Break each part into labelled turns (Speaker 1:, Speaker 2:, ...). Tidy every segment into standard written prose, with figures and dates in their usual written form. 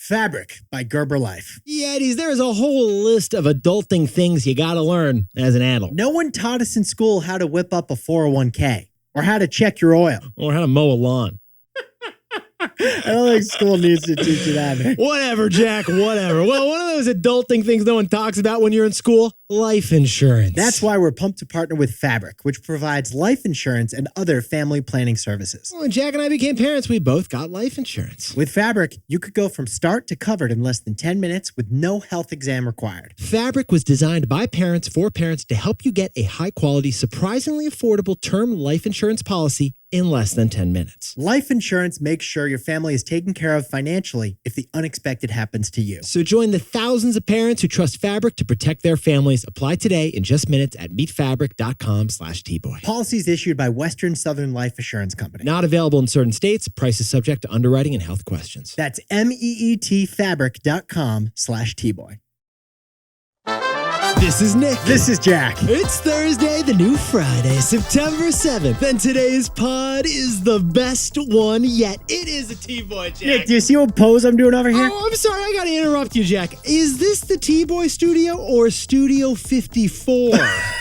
Speaker 1: Fabric by Gerber Life.
Speaker 2: Yetis, there's a whole list of adulting things you gotta learn as an adult.
Speaker 1: No one taught us in school how to whip up a 401k or how to check your oil.
Speaker 2: Or how to mow a lawn.
Speaker 1: I don't think school needs to teach you that, man.
Speaker 2: Whatever, Jack, whatever. Well, one of those adulting things no one talks about when you're in school, life insurance.
Speaker 1: That's why we're pumped to partner with Fabric, which provides life insurance and other family planning services.
Speaker 2: When Jack and I became parents, we both got life insurance.
Speaker 1: With Fabric, you could go from start to covered in less than 10 minutes with no health exam required.
Speaker 2: Fabric was designed by parents for parents to help you get a high-quality, surprisingly affordable term life insurance policy in less than 10 minutes.
Speaker 1: Life insurance makes sure your family is taken care of financially if the unexpected happens to you.
Speaker 2: So join the thousands of parents who trust Fabric to protect their families. Apply today in just minutes at meetfabric.com/tboy.
Speaker 1: Policies issued by Western Southern Life Assurance Company.
Speaker 2: Not available in certain states. Prices subject to underwriting and health questions.
Speaker 1: That's meetfabric.com/tboy.
Speaker 2: This is Nick.
Speaker 1: This is Jack.
Speaker 2: It's Thursday, the new Friday, September 7th. And today's pod is the best one yet. It is a T-Boy, Jack.
Speaker 1: Nick, do you see what pose I'm doing over here?
Speaker 2: Oh, I'm sorry. I got to interrupt you, Jack. Is this the T-Boy studio or Studio 54?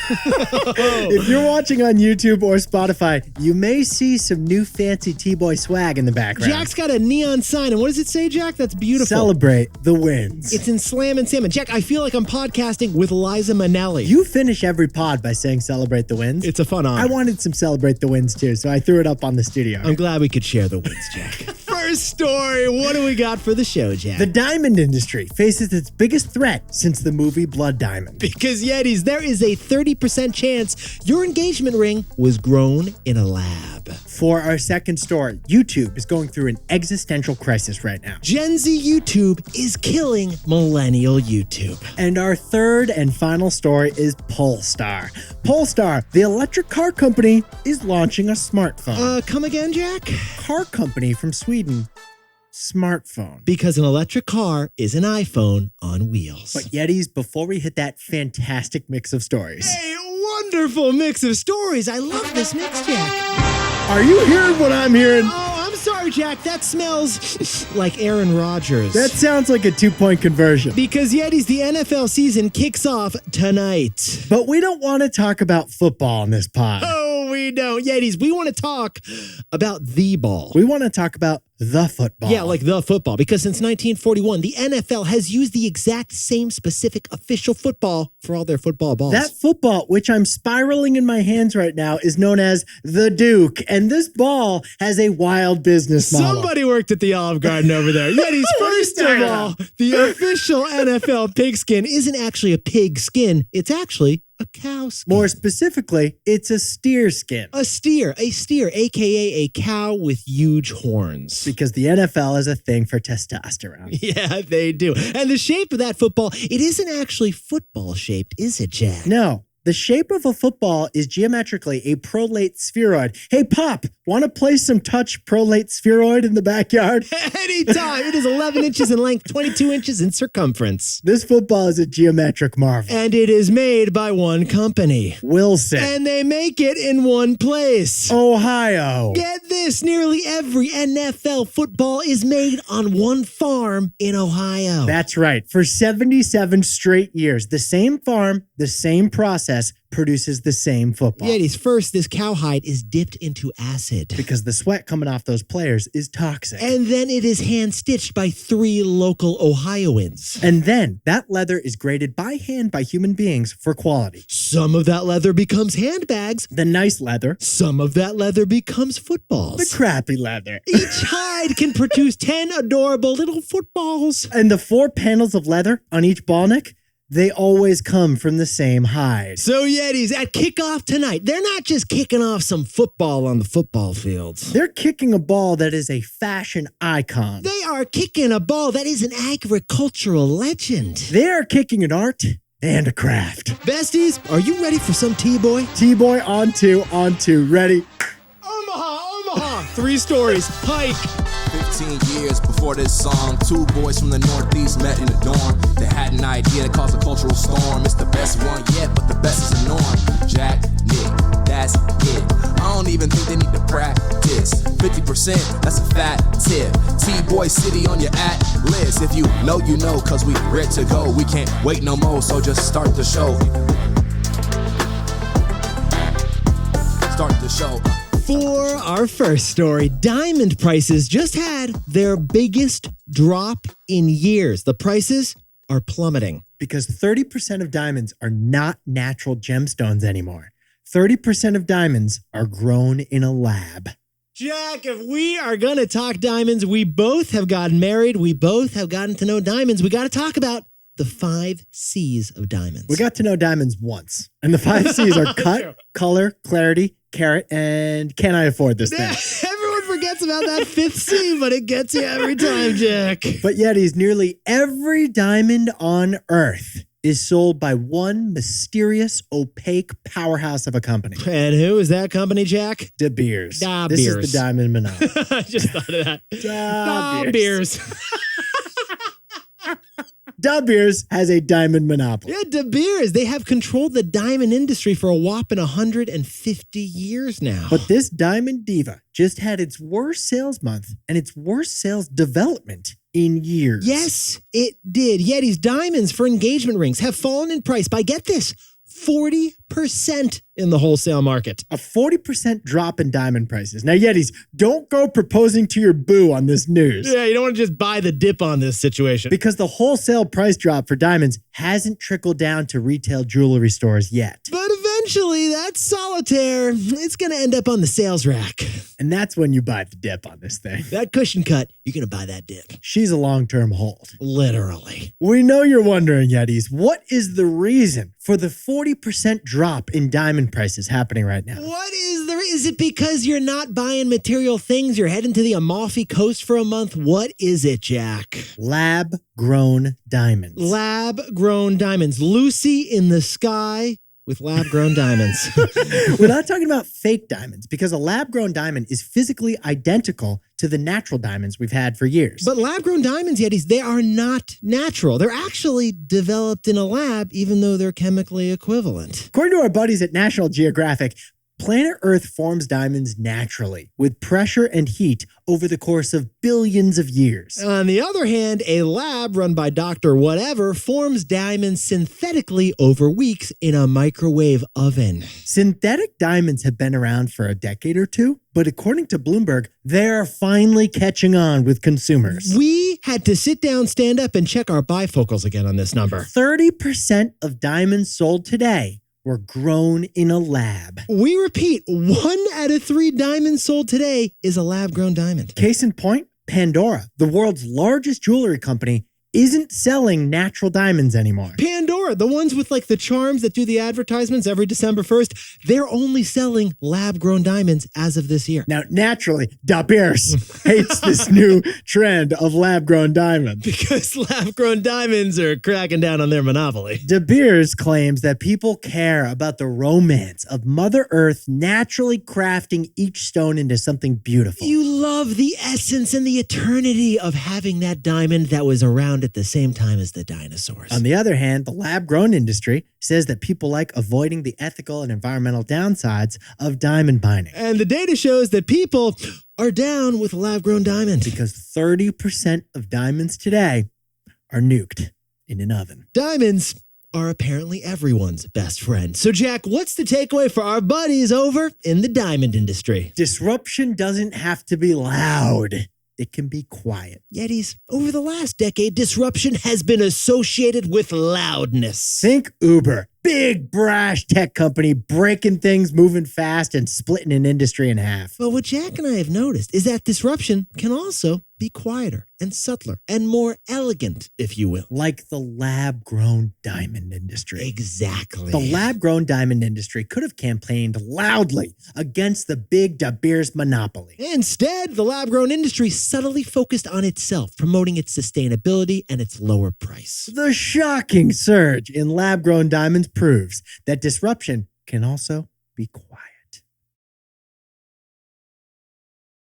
Speaker 1: If you're watching on YouTube or Spotify, you may see some new fancy T-Boy swag in the background.
Speaker 2: Jack's got a neon sign. And what does it say, Jack? That's beautiful.
Speaker 1: Celebrate the wins.
Speaker 2: It's in Slam and Salmon. Jack, I feel like I'm podcasting with Liza Minnelli.
Speaker 1: You finish every pod by saying celebrate the wins.
Speaker 2: It's a fun honor.
Speaker 1: I wanted some celebrate the wins too, so I threw it up on the studio.
Speaker 2: I'm glad we could share the wins, Jack. First story, what do we got for the show, Jack?
Speaker 1: The diamond industry faces its biggest threat since the movie Blood Diamond.
Speaker 2: Because Yetis, there is a 30% chance your engagement ring was grown in a lab.
Speaker 1: For our second story, YouTube is going through an existential crisis right now.
Speaker 2: Gen Z YouTube is killing Millennial YouTube.
Speaker 1: And our third and final story is Polestar. Polestar, the electric car company, is launching a smartphone.
Speaker 2: Come again, Jack?
Speaker 1: Car company from Sweden. Smartphone.
Speaker 2: Because an electric car is an iPhone on wheels.
Speaker 1: But Yetis, before we hit that fantastic mix of stories.
Speaker 2: Hey, wonderful mix of stories. I love this mix, Jack.
Speaker 1: Are you hearing what I'm hearing?
Speaker 2: Oh, I'm sorry, Jack. That smells like Aaron Rodgers.
Speaker 1: That sounds like a 2-point conversion.
Speaker 2: Because Yetis, the NFL season kicks off tonight.
Speaker 1: But we don't want to talk about football in this pod.
Speaker 2: Oh, we don't. Yetis, we want to talk about the ball.
Speaker 1: We want to talk about the football.
Speaker 2: Yeah, like the football. Because since 1941, the NFL has used the exact same specific official football for all their football balls.
Speaker 1: That football, which I'm spiraling in my hands right now, is known as the Duke. And this ball has a wild business model.
Speaker 2: Somebody worked at the Olive Garden over there. Yetis, first of all, the official NFL pigskin isn't actually a pig skin. It's actually a cow skin.
Speaker 1: More specifically, it's a steer skin.
Speaker 2: A steer, aka a cow with huge horns.
Speaker 1: Because the NFL has a thing for testosterone.
Speaker 2: Yeah, they do. And the shape of that football, it isn't actually football shaped, is it, Jack?
Speaker 1: No. The shape of a football is geometrically a prolate spheroid. Hey, Pop, want to play some touch prolate spheroid in the backyard?
Speaker 2: Anytime. It is 11 inches in length, 22 inches in circumference.
Speaker 1: This football is a geometric marvel.
Speaker 2: And it is made by one company.
Speaker 1: Wilson.
Speaker 2: And they make it in one place.
Speaker 1: Ohio.
Speaker 2: Get this, nearly every NFL football is made on one farm in Ohio.
Speaker 1: That's right. For 77 straight years, the same farm, the same process, produces the same football.
Speaker 2: Yetis, first, this cowhide is dipped into acid.
Speaker 1: Because the sweat coming off those players is toxic.
Speaker 2: And then it is hand-stitched by 3 local Ohioans.
Speaker 1: And then that leather is graded by hand by human beings for quality.
Speaker 2: Some of that leather becomes handbags.
Speaker 1: The nice leather.
Speaker 2: Some of that leather becomes footballs.
Speaker 1: The crappy leather.
Speaker 2: Each hide can produce 10 adorable little footballs.
Speaker 1: And the 4 panels of leather on each ball neck, they always come from the same hide.
Speaker 2: So Yetis, at kickoff tonight, they're not just kicking off some football on the football fields.
Speaker 1: They're kicking a ball that is a fashion icon.
Speaker 2: They are kicking a ball that is an agricultural legend.
Speaker 1: They are kicking an art and a craft.
Speaker 2: Besties, are you ready for some T-Boy?
Speaker 1: T-Boy on two, ready?
Speaker 2: Omaha, 3 stories, Pike.
Speaker 3: 15 years before this song, 2 boys from the Northeast met in the dorm. They had an idea that caused a cultural storm. It's the best one yet, but the best is the norm. Jack, Nick, that's it. I don't even think they need to practice. 50%, that's a fat tip. T-Boy City on your at list. Peace, if you know, cause we ready to go. We can't wait no more, so just start the show. Start the show.
Speaker 2: For our first story, diamond prices just had their biggest drop in years. The prices are plummeting.
Speaker 1: Because 30% of diamonds are not natural gemstones anymore. 30% of diamonds are grown in a lab.
Speaker 2: Jack, if we are going to talk diamonds, we both have gotten married. We both have gotten to know diamonds. We got to talk about the 5 C's of diamonds.
Speaker 1: We got to know diamonds once. And the 5 C's are cut, color, clarity, carat, and can I afford this thing?
Speaker 2: Everyone forgets about that 5th C, but it gets you every time, Jack.
Speaker 1: But Yetis, nearly every diamond on Earth is sold by one mysterious, opaque powerhouse of a company.
Speaker 2: And who is that company, Jack?
Speaker 1: De Beers.
Speaker 2: Da
Speaker 1: This
Speaker 2: Beers.
Speaker 1: is the diamond monopoly.
Speaker 2: I just thought of that.
Speaker 1: Da
Speaker 2: Beers.
Speaker 1: De Beers has a diamond monopoly.
Speaker 2: Yeah, De Beers. They have controlled the diamond industry for a whopping 150 years now.
Speaker 1: But this diamond diva just had its worst sales month and its worst sales development in years.
Speaker 2: Yes, it did. Yeti's diamonds for engagement rings have fallen in price by, get this, 40% in the wholesale market.
Speaker 1: A 40% drop in diamond prices. Now, Yetis, don't go proposing to your boo on this news.
Speaker 2: Yeah, you don't want to just buy the dip on this situation.
Speaker 1: Because the wholesale price drop for diamonds hasn't trickled down to retail jewelry stores yet.
Speaker 2: But eventually, that solitaire, it's going to end up on the sales rack.
Speaker 1: And that's when you buy the dip on this thing.
Speaker 2: That cushion cut, you're going to buy that dip.
Speaker 1: She's a long-term hold.
Speaker 2: Literally.
Speaker 1: We know you're wondering, Yetis, what is the reason for the 40% drop in diamond prices happening right now?
Speaker 2: What is it because you're not buying material things? You're heading to the Amalfi Coast for a month? What is it, Jack?
Speaker 1: Lab-grown diamonds.
Speaker 2: Lab-grown diamonds. Lucy in the sky with lab-grown diamonds.
Speaker 1: We're not talking about fake diamonds because a lab-grown diamond is physically identical to the natural diamonds we've had for years.
Speaker 2: But lab-grown diamonds, Yetis, they are not natural. They're actually developed in a lab, even though they're chemically equivalent.
Speaker 1: According to our buddies at National Geographic, planet Earth forms diamonds naturally with pressure and heat over the course of billions of years.
Speaker 2: On the other hand, a lab run by Dr. Whatever forms diamonds synthetically over weeks in a microwave oven.
Speaker 1: Synthetic diamonds have been around for a decade or two, but according to Bloomberg, they're finally catching on with consumers.
Speaker 2: We had to sit down, stand up, and check our bifocals again on this number.
Speaker 1: 30% of diamonds sold today were grown in a lab.
Speaker 2: We repeat, 1 out of 3 diamonds sold today is a lab-grown diamond.
Speaker 1: Case in point, Pandora, the world's largest jewelry company, isn't selling natural diamonds anymore.
Speaker 2: Pandora, the ones with like the charms that do the advertisements every December 1st, they're only selling lab-grown diamonds as of this year.
Speaker 1: Now, naturally, De Beers hates this new trend of lab-grown diamonds.
Speaker 2: Because lab-grown diamonds are cracking down on their monopoly.
Speaker 1: De Beers claims that people care about the romance of Mother Earth naturally crafting each stone into something beautiful.
Speaker 2: You love the essence and the eternity of having that diamond that was around at the same time as the dinosaurs.
Speaker 1: On the other hand, the lab-grown industry says that people like avoiding the ethical and environmental downsides of diamond mining.
Speaker 2: And the data shows that people are down with a lab-grown diamond.
Speaker 1: Because 30% of diamonds today are nuked in an oven.
Speaker 2: Diamonds are apparently everyone's best friend. So, Jack, what's the takeaway for our buddies over in the diamond industry?
Speaker 1: Disruption doesn't have to be loud. It can be quiet.
Speaker 2: Yetis, over the last decade, disruption has been associated with loudness.
Speaker 1: Think Uber. Big, brash tech company breaking things, moving fast, and splitting an industry in half.
Speaker 2: But what Jack and I have noticed is that disruption can also be quieter and subtler and more elegant, if you will.
Speaker 1: Like the lab-grown diamond industry.
Speaker 2: Exactly.
Speaker 1: The lab-grown diamond industry could have campaigned loudly against the big De Beers monopoly.
Speaker 2: Instead, the lab-grown industry subtly focused on itself, promoting its sustainability and its lower price.
Speaker 1: The shocking surge in lab-grown diamonds proves that disruption can also be quiet.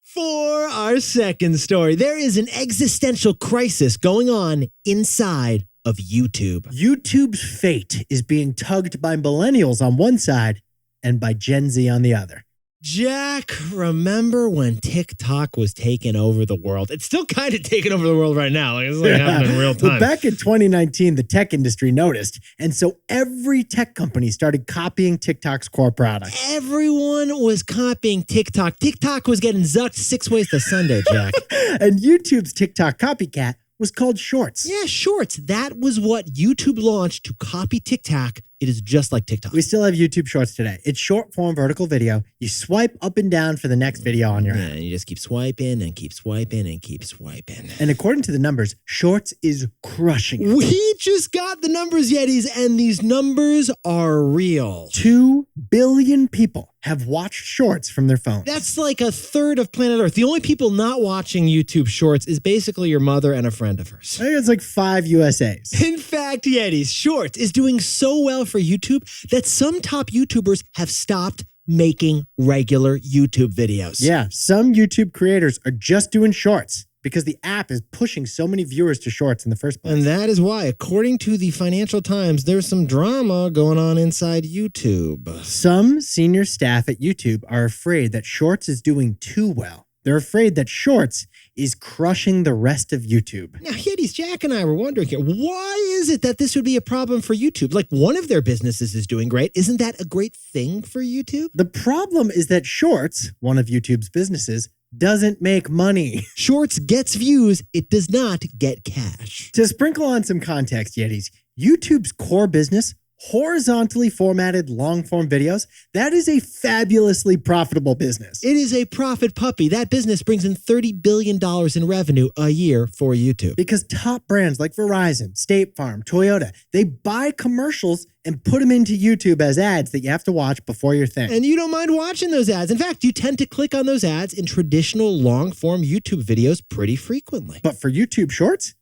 Speaker 2: For our second story, there is an existential crisis going on inside of YouTube.
Speaker 1: YouTube's fate is being tugged by millennials on one side and by Gen Z on the other.
Speaker 2: Jack, remember when TikTok was taking over the world? It's still kind of taking over the world right now. Like, it's like happening in real time.
Speaker 1: Well, back in 2019, the tech industry noticed. And so every tech company started copying TikTok's core product.
Speaker 2: Everyone was copying TikTok. TikTok was getting zucked 6 ways to Sunday, Jack.
Speaker 1: And YouTube's TikTok copycat was called Shorts.
Speaker 2: Yeah, Shorts. That was what YouTube launched to copy TikTok. It is just like TikTok.
Speaker 1: We still have YouTube Shorts today. It's short form vertical video. You swipe up and down for the next video on your app.
Speaker 2: And you just keep swiping and keep swiping and keep swiping.
Speaker 1: And according to the numbers, Shorts is crushing it.
Speaker 2: We just got the numbers, Yetis, and these numbers are real.
Speaker 1: 2 billion people have watched Shorts from their phones.
Speaker 2: That's like a third of planet Earth. The only people not watching YouTube Shorts is basically your mother and a friend of hers.
Speaker 1: I think it's like 5 USAs.
Speaker 2: In fact, Yetis, Shorts is doing so well for YouTube that some top YouTubers have stopped making regular YouTube videos.
Speaker 1: Yeah, some YouTube creators are just doing Shorts because the app is pushing so many viewers to Shorts in the first place.
Speaker 2: And that is why, according to the Financial Times, there's some drama going on inside YouTube.
Speaker 1: Some senior staff at YouTube are afraid that Shorts is doing too well. They're afraid that Shorts is crushing the rest of YouTube.
Speaker 2: Now, Yetis, Jack and I were wondering here, why is it that this would be a problem for YouTube? Like, one of their businesses is doing great. Isn't that a great thing for YouTube?
Speaker 1: The problem is that Shorts, one of YouTube's businesses, doesn't make money.
Speaker 2: Shorts gets views. It does not get cash.
Speaker 1: To sprinkle on some context, Yetis, YouTube's core business, horizontally formatted long-form videos, that is a fabulously profitable business.
Speaker 2: It is a profit puppy. That business brings in $30 billion in revenue a year for YouTube.
Speaker 1: Because top brands like Verizon, State Farm, Toyota, they buy commercials and put them into YouTube as ads that you have to watch before your thing.
Speaker 2: And you don't mind watching those ads. In fact, you tend to click on those ads in traditional long-form YouTube videos pretty frequently.
Speaker 1: But for YouTube Shorts,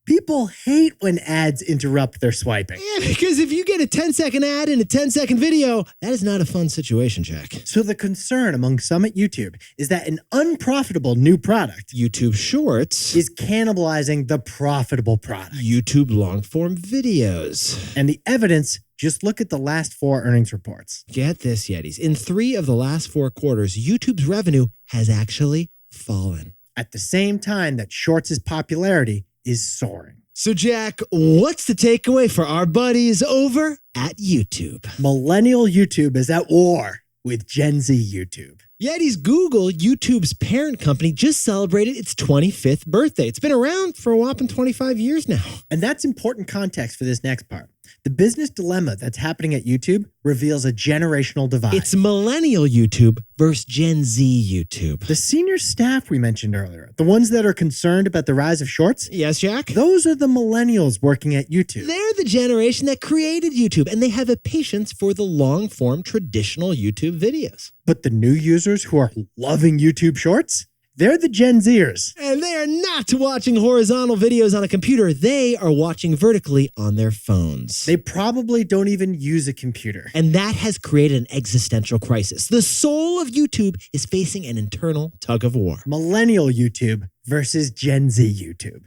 Speaker 1: people hate when ads interrupt their swiping.
Speaker 2: Yeah, because if you get a 10-second ad in a 10-second video, that is not a fun situation, Jack.
Speaker 1: So the concern among some at YouTube is that an unprofitable new product,
Speaker 2: YouTube Shorts,
Speaker 1: is cannibalizing the profitable product.
Speaker 2: YouTube long-form videos.
Speaker 1: And the evidence, just look at the last 4 earnings reports.
Speaker 2: Get this, Yetis. In 3 of the last 4 quarters, YouTube's revenue has actually fallen.
Speaker 1: At the same time that Shorts' popularity is soaring.
Speaker 2: So, Jack, what's the takeaway for our buddies over at YouTube?
Speaker 1: Millennial YouTube is at war with Gen Z YouTube.
Speaker 2: Yetis, Google, YouTube's parent company, just celebrated its 25th birthday. It's been around for a whopping 25 years now.
Speaker 1: And that's important context for this next part. The business dilemma that's happening at YouTube reveals a generational divide.
Speaker 2: It's Millennial YouTube versus Gen Z YouTube.
Speaker 1: The senior staff we mentioned earlier, the ones that are concerned about the rise of Shorts,
Speaker 2: Yes, Jack?
Speaker 1: those are the millennials working at YouTube.
Speaker 2: They're the generation that created YouTube, and they have a patience for the long-form traditional YouTube videos.
Speaker 1: But the new users who are loving YouTube Shorts, they're the Gen Zers.
Speaker 2: And they are not watching horizontal videos on a computer. They are watching vertically on their phones.
Speaker 1: They probably don't even use a computer.
Speaker 2: And that has created an existential crisis. The soul of YouTube is facing an internal tug of war.
Speaker 1: Millennial YouTube versus Gen Z YouTube.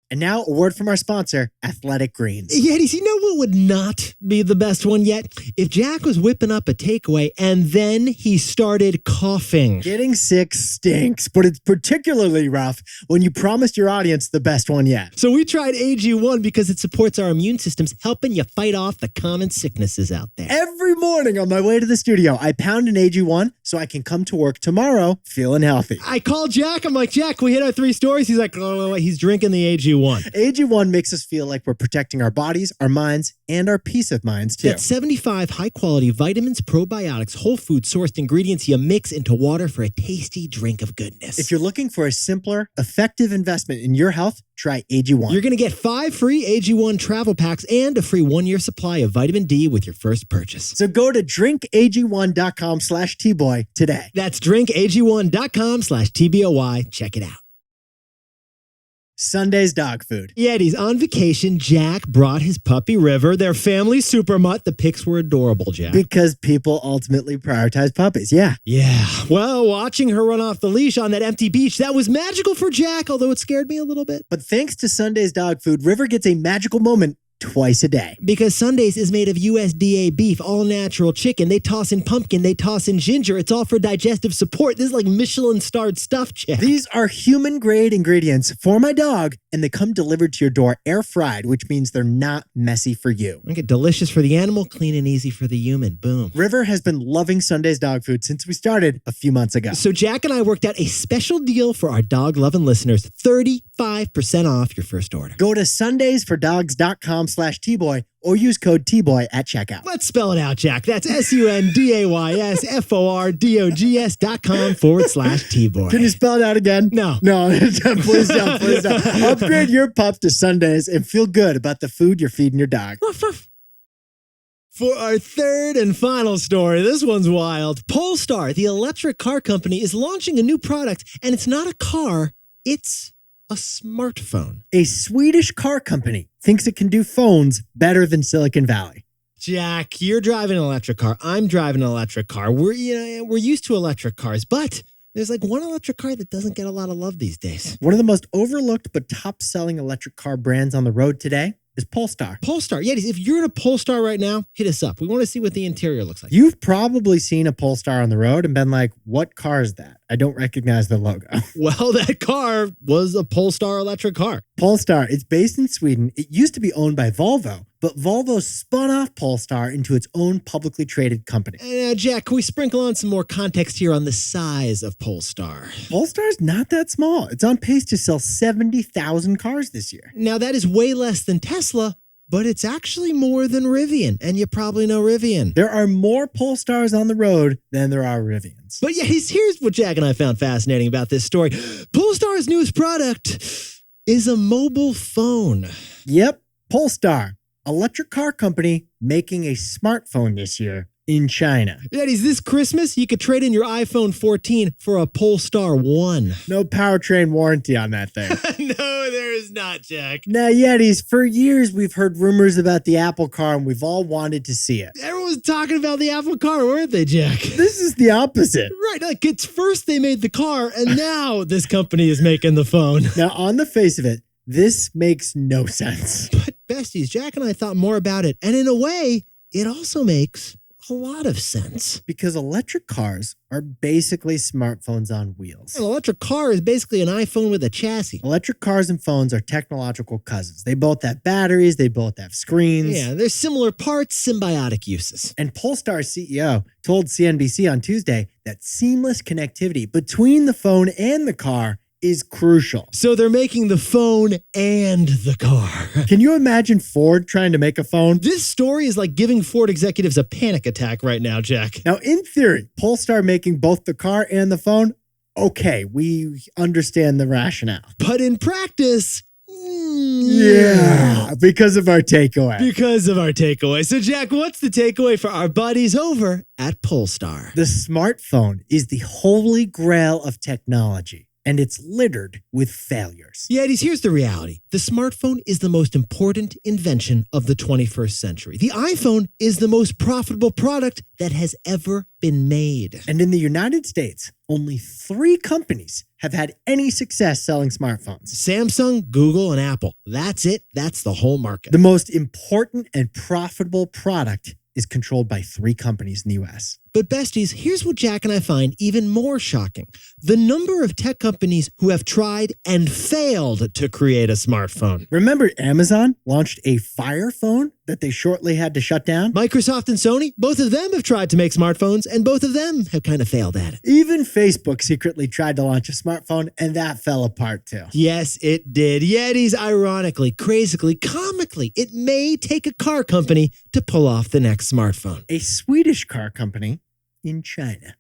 Speaker 1: And now a word from our sponsor, Athletic Greens.
Speaker 2: Yetis, you know what would not be the best one yet? If Jack was whipping up a takeaway and then he started coughing.
Speaker 1: Getting sick stinks, but it's particularly rough when you promised your audience the best one yet.
Speaker 2: So we tried AG1 because it supports our immune systems, helping you fight off the common sicknesses out there.
Speaker 1: Every morning on my way to the studio, I pound an AG1 so I can come to work tomorrow feeling healthy.
Speaker 2: I called Jack. I'm like, Jack, we hit our 3 stories. He's like, oh, he's drinking the AG1.
Speaker 1: AG1 makes us feel like we're protecting our bodies, our minds, and our peace of minds too.
Speaker 2: That's 75 high-quality vitamins, probiotics, whole food-sourced ingredients you mix into water for a tasty drink of goodness.
Speaker 1: If you're looking for a simpler, effective investment in your health, try AG1.
Speaker 2: You're going to get 5 free AG1 travel packs and a free 1-year supply of vitamin D with your first purchase.
Speaker 1: So go to drinkag1.com/tboy today.
Speaker 2: That's drinkag1.com/TBOY. Check it out.
Speaker 1: Sunday's dog food.
Speaker 2: Yetis, on vacation, Jack brought his puppy River, their family super mutt. The pics were adorable, Jack.
Speaker 1: Because people ultimately prioritize puppies, yeah.
Speaker 2: Yeah. Well, watching her run off the leash on that empty beach, that was magical for Jack, although it scared me a little bit.
Speaker 1: But thanks to Sunday's dog food, River gets a magical moment twice a day.
Speaker 2: Because Sundays is made of USDA beef, all natural chicken. They toss in pumpkin, they toss in ginger. It's all for digestive support. This is like Michelin-starred stuff, Jack.
Speaker 1: These are human-grade ingredients for my dog, and they come delivered to your door air-fried, which means they're not messy for you.
Speaker 2: Okay, delicious for the animal, clean and easy for the human. Boom.
Speaker 1: River has been loving Sunday's dog food since we started a few months ago.
Speaker 2: So Jack and I worked out a special deal for our dog-loving listeners. 35% off your first order.
Speaker 1: Go to sundaysfordogs.com/tboy or use code TBOY at checkout.
Speaker 2: Let's spell it out, Jack. That's sundaysfordogs.com/tboy.
Speaker 1: Can you spell it out again?
Speaker 2: No.
Speaker 1: No, please don't, please don't. Upgrade your pup to Sundays and feel good about the food you're feeding your dog.
Speaker 2: For our third and final story, this one's wild. Polestar, the electric car company, is launching a new product, and it's not a car, it's a smartphone.
Speaker 1: A Swedish car company thinks it can do phones better than Silicon Valley.
Speaker 2: Jack, you're driving an electric car. I'm driving an electric car. We're used to electric cars, but there's like one electric car that doesn't get a lot of love these days.
Speaker 1: One of the most overlooked but top-selling electric car brands on the road today is Polestar.
Speaker 2: Polestar. Yeah, if you're in a Polestar right now, hit us up. We want to see what the interior looks like.
Speaker 1: You've probably seen a Polestar on the road and been like, what car is that? I don't recognize the logo.
Speaker 2: Well, that car was a Polestar electric car.
Speaker 1: Polestar, it's based in Sweden. It used to be owned by Volvo, but Volvo spun off Polestar into its own publicly traded company.
Speaker 2: Jack, can we sprinkle on some more context here on the size of Polestar?
Speaker 1: Polestar's not that small. It's on pace to sell 70,000 cars this year.
Speaker 2: Now, that is way less than Tesla, but it's actually more than Rivian, and you probably know Rivian.
Speaker 1: There are more Polestars on the road than there are Rivians.
Speaker 2: But yeah, here's what Jack and I found fascinating about this story. Polestar's newest product is a mobile phone.
Speaker 1: Yep, Polestar, electric car company making a smartphone this year in China.
Speaker 2: Yetis, this Christmas, you could trade in your iPhone 14 for a Polestar 1.
Speaker 1: No powertrain warranty on that thing.
Speaker 2: No, there is not, Jack.
Speaker 1: Now, Yetis, for years we've heard rumors about the Apple car and we've all wanted to see it.
Speaker 2: Everyone was talking about the Apple car, weren't they, Jack?
Speaker 1: This is the opposite.
Speaker 2: Right, like it's first they made the car and now this company is making the phone.
Speaker 1: Now, on the face of it, this makes no sense.
Speaker 2: But besties, Jack and I thought more about it. And in a way, it also makes a lot of sense.
Speaker 1: Because electric cars are basically smartphones on wheels.
Speaker 2: An electric car is basically an iPhone with a chassis.
Speaker 1: Electric cars and phones are technological cousins. They both have batteries, they both have screens.
Speaker 2: Yeah, they're similar parts, symbiotic uses.
Speaker 1: And Polestar's CEO told CNBC on Tuesday that seamless connectivity between the phone and the car is crucial.
Speaker 2: So they're making the phone and the car.
Speaker 1: Can you imagine Ford trying to make a phone?
Speaker 2: This story is like giving Ford executives a panic attack right now, Jack.
Speaker 1: Now, in theory, Polestar making both the car and the phone, okay, we understand the rationale.
Speaker 2: But in practice,
Speaker 1: yeah, because of our takeaway.
Speaker 2: Because of our takeaway. So, Jack, what's the takeaway for our buddies over at Polestar?
Speaker 1: The smartphone is the holy grail of technology. And it's littered with failures.
Speaker 2: Yetis, here's the reality. The smartphone is the most important invention of the 21st century. The iPhone is the most profitable product that has ever been made.
Speaker 1: And in the United States, only 3 companies have had any success selling smartphones.
Speaker 2: Samsung, Google, and Apple. That's it. That's the whole market.
Speaker 1: The most important and profitable product is controlled by 3 companies in the US.
Speaker 2: But besties, here's what Jack and I find even more shocking. The number of tech companies who have tried and failed to create a smartphone.
Speaker 1: Remember Amazon launched a Fire phone that they shortly had to shut down?
Speaker 2: Microsoft and Sony, both of them have tried to make smartphones, and both of them have kind of failed at it.
Speaker 1: Even Facebook secretly tried to launch a smartphone, and that fell apart too.
Speaker 2: Yes, it did. Yetis, ironically, crazily, comically, it may take a car company to pull off the next smartphone.
Speaker 1: A Swedish car company in China.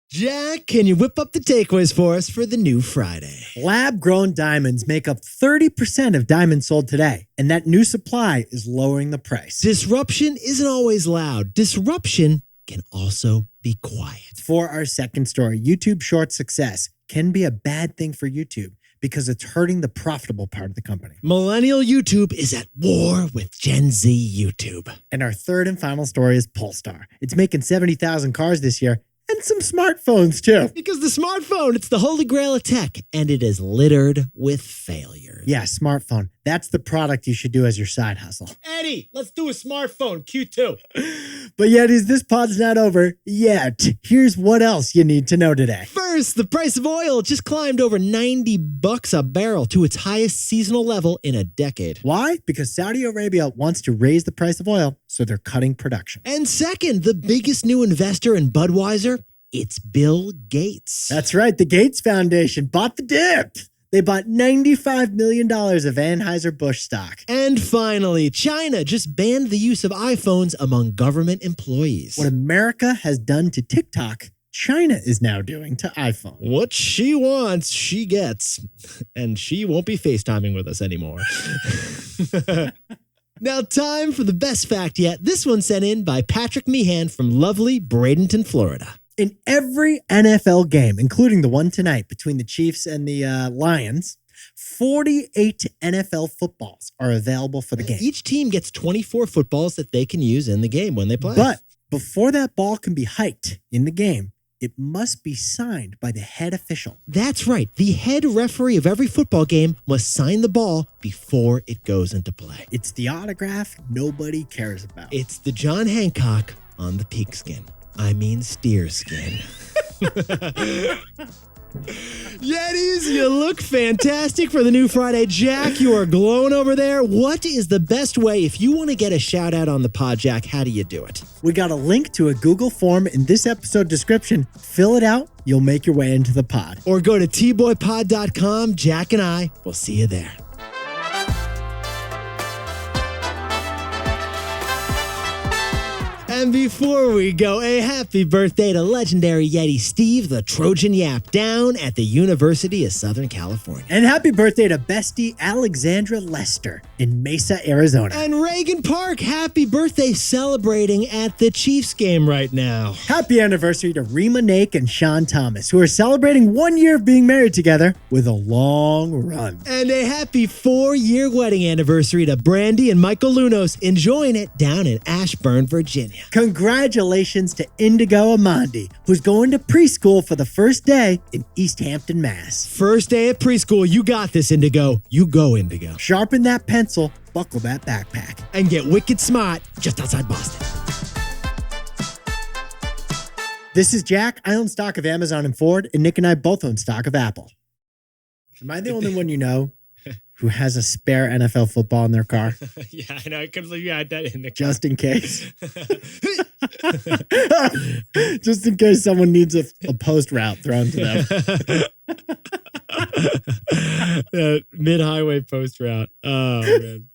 Speaker 2: Jack, can you whip up the takeaways for us for the new Friday?
Speaker 1: Lab-grown diamonds make up 30% of diamonds sold today, and that new supply is lowering the price.
Speaker 2: Disruption isn't always loud. Disruption can also be quiet.
Speaker 1: For our second story, YouTube Shorts success can be a bad thing for YouTube because it's hurting the profitable part of the company.
Speaker 2: Millennial YouTube is at war with Gen Z YouTube.
Speaker 1: And our third and final story is Polestar. It's making 70,000 cars this year And some smartphones, too.
Speaker 2: Because the smartphone, it's the Holy Grail of Tech, and it is littered with failures.
Speaker 1: Yeah, smartphone. That's the product you should do as your side hustle.
Speaker 2: Eddie, let's do a smartphone, Q2.
Speaker 1: But Yetis, this pod's not over yet. Here's what else you need to know today.
Speaker 2: First, the price of oil just climbed over $90 a barrel to its highest seasonal level in a decade.
Speaker 1: Why? Because Saudi Arabia wants to raise the price of oil, so they're cutting production.
Speaker 2: And second, the biggest new investor in Budweiser, it's Bill Gates.
Speaker 1: That's right. The Gates Foundation bought the dip. They bought $95 million of Anheuser-Busch stock.
Speaker 2: And finally, China just banned the use of iPhones among government employees.
Speaker 1: What America has done to TikTok, China is now doing to iPhone.
Speaker 2: What she wants, she gets. And she won't be FaceTiming with us anymore. Now, time for the best fact yet. This one sent in by Patrick Meehan from lovely Bradenton, Florida.
Speaker 1: In every NFL game, including the one tonight between the Chiefs and the Lions, 48 NFL footballs are available for the game.
Speaker 2: Each team gets 24 footballs that they can use in the game when they play.
Speaker 1: But before that ball can be hiked in the game, it must be signed by the head official.
Speaker 2: That's right. The head referee of every football game must sign the ball before it goes into play.
Speaker 1: It's the autograph nobody cares about.
Speaker 2: It's the John Hancock on the pigskin. I mean steer skin. Yetis, you look fantastic for the new Friday. Jack, you are glowing over there. What is the best way if you want to get a shout out on the pod, Jack? How do you do it?
Speaker 1: We got a link to a Google form in this episode description. Fill it out. You'll make your way into the pod.
Speaker 2: Or go to tboypod.com. Jack and I will see you there. And before we go, a happy birthday to legendary Yeti Steve, the Trojan Yap, down at the University of Southern California.
Speaker 1: And happy birthday to bestie Alexandra Lester in Mesa, Arizona.
Speaker 2: And Reagan Park, happy birthday celebrating at the Chiefs game right now.
Speaker 1: Happy anniversary to Rima Nake and Sean Thomas, who are celebrating 1 year of being married together with a long run.
Speaker 2: And a happy 4-year wedding anniversary to Brandy and Michael Lunos, enjoying it down in Ashburn, Virginia.
Speaker 1: Congratulations to Indigo Amandi, who's going to preschool for the first day in East Hampton, Mass.
Speaker 2: First day at preschool, you got this, Indigo. You go, Indigo.
Speaker 1: Sharpen that pencil, buckle that backpack.
Speaker 2: And get wicked smart just outside Boston.
Speaker 1: This is Jack. I own stock of Amazon and Ford, and Nick and I both own stock of Apple. Am I the only one you know who has a spare NFL football in their car?
Speaker 2: Yeah, I know. I couldn't believe you had that in the car.
Speaker 1: Just in case. Just in case someone needs a post route thrown to them.
Speaker 2: Mid-highway post route. Oh, man.